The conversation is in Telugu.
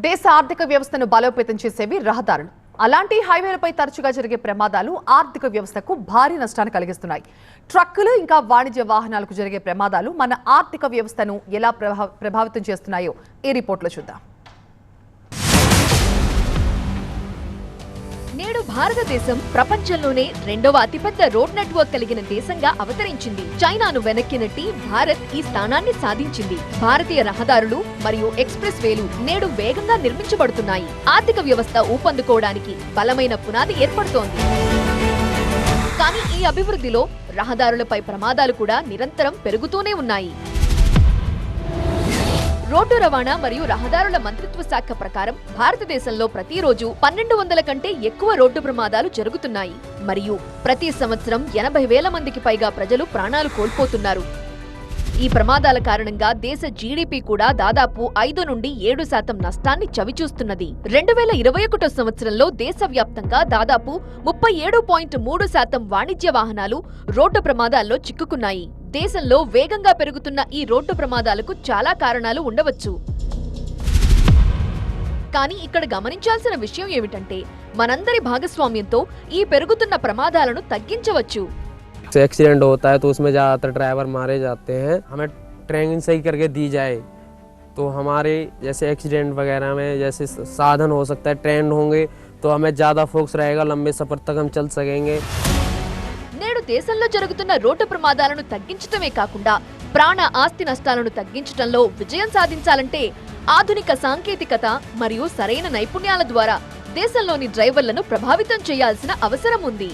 దేశ ఆర్థిక వ్యవస్థను బలోపేతం చేసేవి రహదారులు. అలాంటి హైవేలపై తరచుగా జరిగే ప్రమాదాలు ఆర్థిక వ్యవస్థకు భారీ నష్టాన్ని కలిగిస్తున్నాయి. ట్రక్కులు ఇంకా వాణిజ్య వాహనాలకు జరిగే ప్రమాదాలు మన ఆర్థిక వ్యవస్థను ఎలా ప్రభావితం చేస్తున్నాయో ఈ రిపోర్ట్లో చూద్దాం. నేడు భారతదేశం ప్రపంచంలోనే రెండవ అతిపెద్ద రోడ్ నెట్వర్క్ కలిగిన దేశంగా అవతరించింది. చైనాను వెనక్కి నెట్టి భారత్ ఈ స్థానాన్ని సాధించింది. భారతీయ రహదారులు మరియు ఎక్స్ప్రెస్ వేలు నేడు వేగంగా నిర్మించబడుతున్నాయి. ఆర్థిక వ్యవస్థ ఊపందుకోవడానికి బలమైన పునాది ఏర్పడుతోంది. కానీ ఈ అభివృద్ధిలో రహదారులపై ప్రమాదాలు కూడా నిరంతరం పెరుగుతూనే ఉన్నాయి. రోడ్డు రవాణా మరియు రహదారుల మంత్రిత్వ శాఖ ప్రకారం భారతదేశంలో ప్రతిరోజు 1200 కంటే ఎక్కువ రోడ్డు ప్రమాదాలు జరుగుతున్నాయి మరియు ప్రతి సంవత్సరం 80,000 మందికి పైగా ప్రజలు ప్రాణాలు కోల్పోతున్నారు. ఈ ప్రమాదాల కారణంగా దేశ జీడీపీ కూడా దాదాపు 5 నుండి 7% నష్టాన్ని చవిచూస్తున్నది. 2021 సంవత్సరంలో దేశవ్యాప్తంగా దాదాపు 37.3% వాణిజ్య వాహనాలు రోడ్డు ప్రమాదాల్లో చిక్కుకున్నాయి. దేశంలో వేగంగా పెరుగుతున్న ఈ రోడ్డు ప్రమాదాలకు చాలా కారణాలు ఉండవచ్చు. కానీ ఇక్కడ గమనించాల్సిన విషయం ఏమిటంటే మనందరి భాగస్వామ్యంతో ఈ పెరుగుతున్న ప్రమాదాలను తగ్గించవచ్చు. एक्सीडेंट होता है तो उसमें ज़्यादातर ड्राइवर मारे जाते हैं. हमें ट्रेनिंग सही करके दी जाए तो हमारे जैसे एक्सीडेंट वगैरह में जैसे साधन हो सकता है, ट्रेन होंगे तो हमें ज़्यादा फोकस रहेगा, लंबे सफ़र तक हम चल सकेंगे. నేడు దేశంలో జరుగుతున్న రోడ్డు ప్రమాదాలను తగ్గించడమే కాకుండా ప్రాణ ఆస్తి నష్టాలను తగ్గించడంలో విజయం సాధించాలంటే ఆధునిక సాంకేతికత మరియు సరైన నైపుణ్యాల ద్వారా దేశంలోని డ్రైవర్లను ప్రభావితం చేయాల్సిన అవసరం ఉంది.